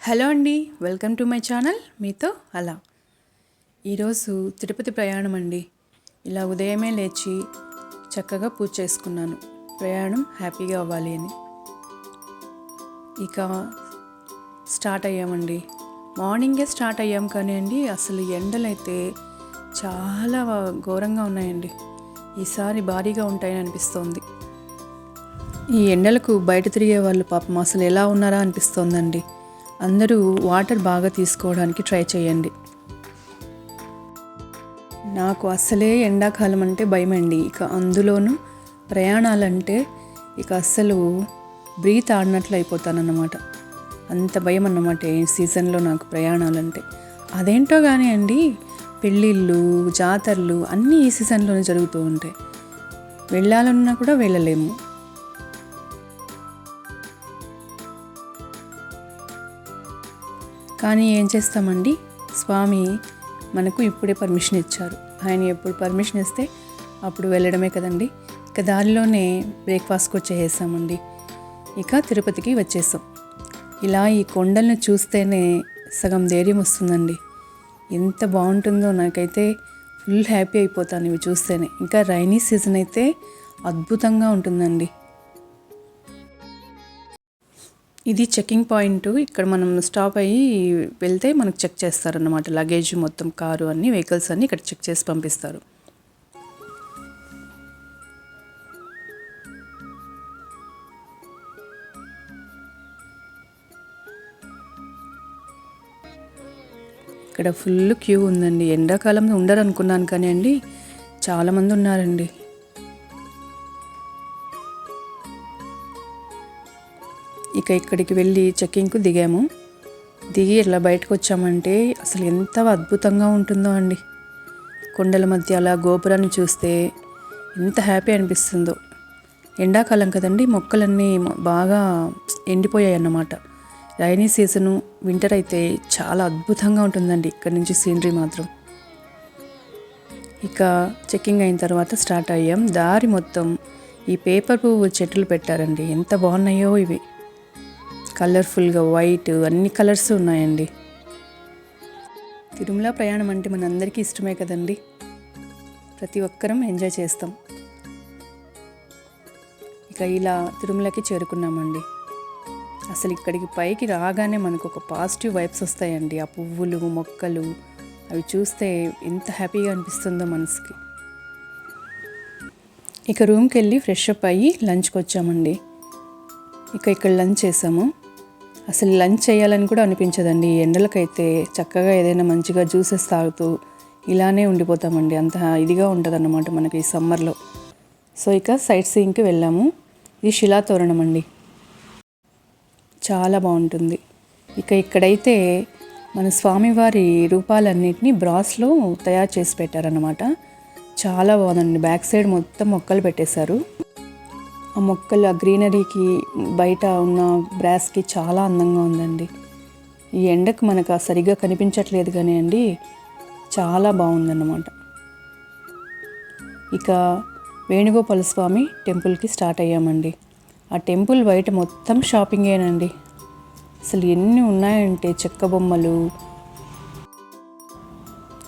Hello అండి, welcome to my channel మీతో అలా. ఈరోజు తిరుపతి ప్రయాణం అండి. ఇలా ఉదయమే లేచి చక్కగా పూజ చేసుకున్నాను, ప్రయాణం హ్యాపీగా అవ్వాలి అని. ఇక స్టార్ట్ అయ్యామండి. మార్నింగే స్టార్ట్ అయ్యాం కానీ అండి, అసలు ఎండలైతే చాలా ఘోరంగా ఉన్నాయండి. ఈసారి భారీగా ఉంటాయని అనిపిస్తోంది. ఈ ఎండలకు బయట తిరిగే వాళ్ళు పాపం అసలు ఎలా ఉన్నారా అనిపిస్తోందండి. అందరూ వాటర్ బాగా తీసుకోవడానికి ట్రై చేయండి. నాకు అస్సలే ఎండాకాలం అంటే భయమండి. ఇక అందులోనూ ప్రయాణాలంటే ఇక అస్సలు బ్రీత్ ఆడినట్లు అయిపోతానన్నమాట. అంత భయం అన్నమాట ఈ సీజన్లో నాకు ప్రయాణాలంటే. అదేంటో కానీ అండి, పెళ్ళిళ్ళు, జాతరలు అన్నీ ఈ సీజన్లోనే జరుగుతూ ఉంటాయి. వెళ్ళాలన్నా కూడా వెళ్ళలేము. కానీ ఏం చేస్తామండి, స్వామి మనకు ఇప్పుడే పర్మిషన్ ఇచ్చారు. ఆయన ఎప్పుడు పర్మిషన్ ఇస్తే అప్పుడు వెళ్ళడమే కదండి. ఇక దారిలోనే బ్రేక్ఫాస్ట్ కూడా చేసేసామండి. ఇక తిరుపతికి వచ్చేసాం. ఇలా ఈ కొండలను చూస్తేనే సగం ధైర్యం వస్తుందండి. ఎంత బాగుంటుందో, నాకైతే ఫుల్ హ్యాపీ అయిపోతాను ఇవి చూస్తేనే. ఇంకా రైనీ సీజన్ అయితే అద్భుతంగా ఉంటుందండి. ఇది చెకింగ్ పాయింట్. ఇక్కడ మనం స్టాప్ అయ్యి వెళ్తే మనకు చెక్ చేస్తారన్నమాట. లగేజ్ మొత్తం, కారు అన్ని వెహికల్స్ అన్నీ ఇక్కడ చెక్ చేసి పంపిస్తారు. ఇక్కడ ఫుల్ క్యూ ఉందండి. ఎండాకాలంలో ఉండరు అనుకున్నాను కానీ అండి, చాలామంది ఉన్నారండి. ఇక ఇక్కడికి వెళ్ళి చెక్కింగ్కు దిగాము. దిగి ఇలా బయటకు వచ్చామంటే అసలు ఎంత అద్భుతంగా ఉంటుందో అండి. కొండల మధ్య అలా గోపురాన్ని చూస్తే ఎంత హ్యాపీ అనిపిస్తుందో. ఎండాకాలం కదండి, మొక్కలన్నీ బాగా ఎండిపోయాయి అన్నమాట. రైనీ సీజను, వింటర్ అయితే చాలా అద్భుతంగా ఉంటుందండి ఇక్కడ నుంచి సీనరీ మాత్రం. ఇక చెక్కింగ్ అయిన తర్వాత స్టార్ట్ అయ్యాం. దారి మొత్తం ఈ పేపర్ పువ్వు చెట్లు పెట్టారండి. ఎంత బాగున్నాయో ఇవి, కలర్ఫుల్గా వైట్ అన్ని కలర్స్ ఉన్నాయండి. తిరుమల ప్రయాణం అంటే మనందరికీ ఇష్టమే కదండి. ప్రతి ఒక్కరం ఎంజాయ్ చేస్తాం. ఇక ఇలా తిరుమలకి చేరుకున్నామండి. అసలు ఇక్కడికి పైకి రాగానే మనకు ఒక పాజిటివ్ వైబ్స్ వస్తాయండి. ఆ పువ్వులు, మొక్కలు అవి చూస్తే ఎంత హ్యాపీగా అనిపిస్తుందో మనసుకి. ఇక రూమ్కి వెళ్ళి ఫ్రెష్ అప్ అయ్యి లంచ్కి వచ్చామండి. ఇక ఇక్కడ లంచ్ చేసాము. అసలు లంచ్ చేయాలని కూడా అనిపించదండి ఈ ఎండలకైతే. చక్కగా ఏదైనా మంచిగా జ్యూసెస్ తాగుతూ ఇలానే ఉండిపోతామండి. అంత ఇదిగా ఉంటుందన్నమాట మనకి ఈ సమ్మర్లో. సో ఇక సైట్ సీయింగ్కి వెళ్ళాము. ఇది శిలాతోరణం అండి, చాలా బాగుంటుంది. ఇక ఇక్కడైతే మన స్వామివారి రూపాలన్నింటినీ బ్రాస్లో తయారు చేసి పెట్టారన్నమాట. చాలా బాగుందండి. బ్యాక్ సైడ్ మొత్తం మొక్కలు పెట్టేశారు. ఆ మొక్కలు, ఆ గ్రీనరీకి బయట ఉన్న బ్రాస్కి చాలా అందంగా ఉందండి. ఈ ఎండకు మనకు సరిగ్గా కనిపించట్లేదు కానీ అండి, చాలా బాగుందన్నమాట. ఇక వేణుగోపాల స్వామి టెంపుల్కి స్టార్ట్ అయ్యామండి. ఆ టెంపుల్ బయట మొత్తం షాపింగేనండి. అసలు ఎన్ని ఉన్నాయంటే చెక్క బొమ్మలు,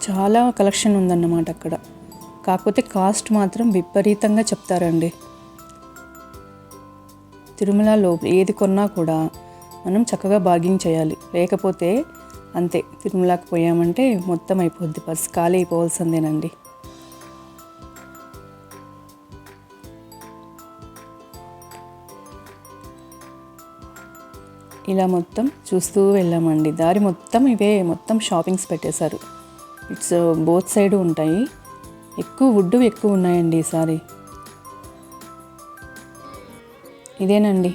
చాలా కలెక్షన్ ఉందన్నమాట అక్కడ. కాకపోతే కాస్ట్ మాత్రం విపరీతంగా చెప్తారండి. తిరుమలలో ఏది కొన్నా కూడా మనం చక్కగా బార్గింగ్ చేయాలి. లేకపోతే అంతే, తిరుమలకి పోయామంటే మొత్తం అయిపోద్ది, పర్స్ ఖాళీ అయిపోవాల్సిందేనండి. ఇలా మొత్తం చూస్తూ వెళ్ళామండి. దారి మొత్తం ఇవే మొత్తం షాపింగ్స్ పెట్టేశారు. ఇట్స్ బోత్ సైడ్ ఉంటాయి. వుడ్ ఎక్కువ ఉన్నాయండి ఈసారి. ఇదేనండి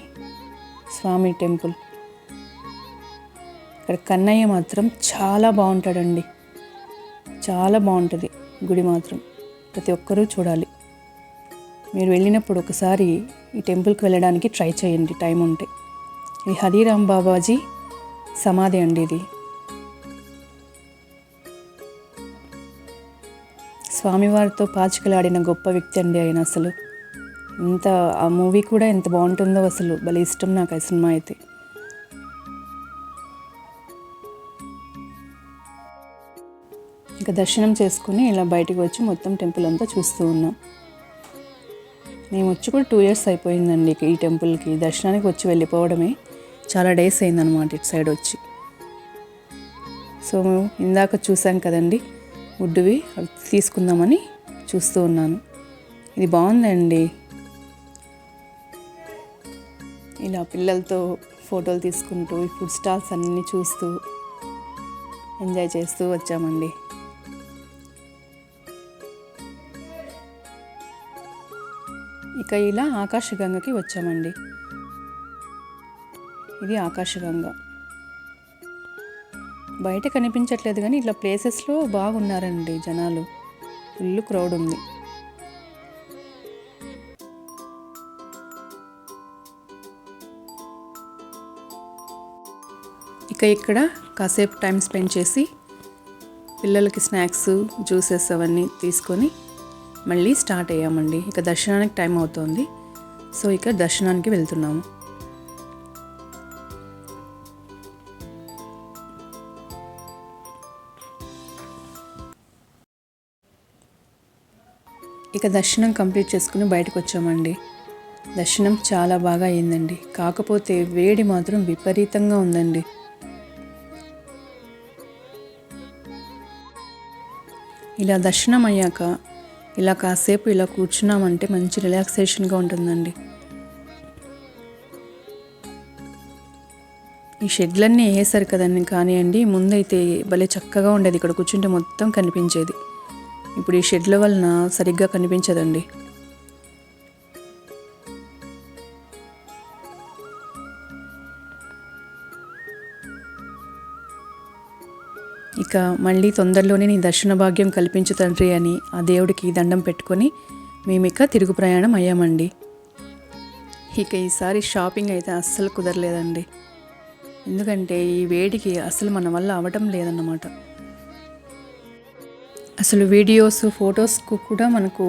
స్వామి టెంపుల్. ఇక్కడ కన్నయ్య మాత్రం చాలా బాగుంటాడండి. చాలా బాగుంటుంది గుడి మాత్రం. ప్రతి ఒక్కరూ చూడాలి. మీరు వెళ్ళినప్పుడు ఒకసారి ఈ టెంపుల్కి వెళ్ళడానికి ట్రై చేయండి టైం ఉంటే. ఇది హరిరామ్ బాబాజీ సమాధి అండి. ఇది స్వామివారితో పాచికలాడిన గొప్ప వ్యక్తి అండి ఆయన. అసలు ఎంత, ఆ మూవీ కూడా ఎంత బాగుంటుందో అసలు. భలే ఇష్టం నాకు ఆ సినిమా అయితే. ఇంకా దర్శనం చేసుకుని ఇలా బయటికి వచ్చి మొత్తం టెంపుల్ అంతా చూస్తూ ఉన్నాం. మేము వచ్చి కూడా 2 years అయిపోయిందండి ఈ టెంపుల్కి. దర్శనానికి వచ్చి వెళ్ళిపోవడమే చాలా డేస్ అయిందనమాట ఇటు సైడ్ వచ్చి. సో ఇందాక చూసాం కదండి వుడ్వి, అవి తీసుకుందామని చూస్తూ ఉన్నాను. ఇది బాగుందండి. ఇలా పిల్లలతో ఫోటోలు తీసుకుంటూ ఈ ఫుడ్ స్టాల్స్ అన్నీ చూస్తూ ఎంజాయ్ చేస్తూ వచ్చామండి. ఇక ఇలా ఆకాశగంగకి వచ్చామండి. ఇది ఆకాశగంగ. బయట కనిపించట్లేదు కానీ ఇట్లా ప్లేసెస్లో బాగున్నారండి జనాలు. ఫుల్ క్రౌడ్ ఉంది. ఇక ఇక్కడ కాసేపు టైం స్పెండ్ చేసి పిల్లలకి స్నాక్స్, జ్యూసెస్ అవన్నీ తీసుకొని మళ్ళీ స్టార్ట్ అయ్యామండి. ఇక దర్శనానికి టైం అవుతోంది. సో ఇక దర్శనానికి వెళ్తున్నాము. ఇక దర్శనం కంప్లీట్ చేసుకుని బయటకు వచ్చామండి. దర్శనం చాలా బాగా అయిందండి. కాకపోతే వేడి మాత్రం విపరీతంగా ఉందండి. ఇలా దర్శనం అయ్యాక ఇలా కాసేపు ఇలా కూర్చున్నామంటే మంచి రిలాక్సేషన్గా ఉంటుందండి. ఈ షెడ్లన్నీ వేసారు కదండి, కానివ్వండి ముందైతే భలే చక్కగా ఉండేది. ఇక్కడ కూర్చుంటే మొత్తం కనిపించేది. ఇప్పుడు ఈ షెడ్ల వలన సరిగ్గా కనిపించదండి. ఇక మళ్ళీ తొందరలోనే నీ దర్శన భాగ్యం కల్పించు తండ్రి అని ఆ దేవుడికి దండం పెట్టుకొని మేము ఇక తిరుగు ప్రయాణం అయ్యామండి. ఇక ఈసారి షాపింగ్ అయితే అస్సలు కుదరలేదండి. ఎందుకంటే ఈ వేడికి అసలు మన వల్ల అవ్వటం లేదన్నమాట. అసలు వీడియోస్, ఫొటోస్కు కూడా మనకు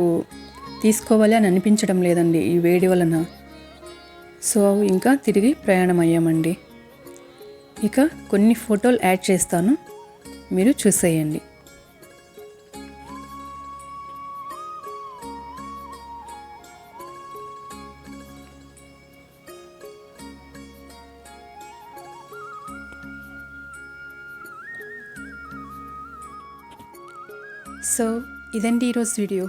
తీసుకోవాలి అని అనిపించడం లేదండి ఈ వేడి వలన. సో ఇంకా తిరిగి ప్రయాణం అయ్యామండి. ఇక కొన్ని ఫోటోలు యాడ్ చేస్తాను, మీరు చూసేయండి. సో ఇదండి ఈరోజు వీడియో.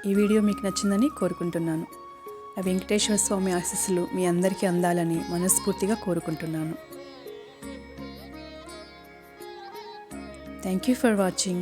ఈ వీడియో మీకు నచ్చిందని కోరుకుంటున్నాను. ఆ వెంకటేశ్వర స్వామి ఆశీస్సులు మీ అందరికీ అందాలని మనస్ఫూర్తిగా కోరుకుంటున్నాను. Thank you for watching.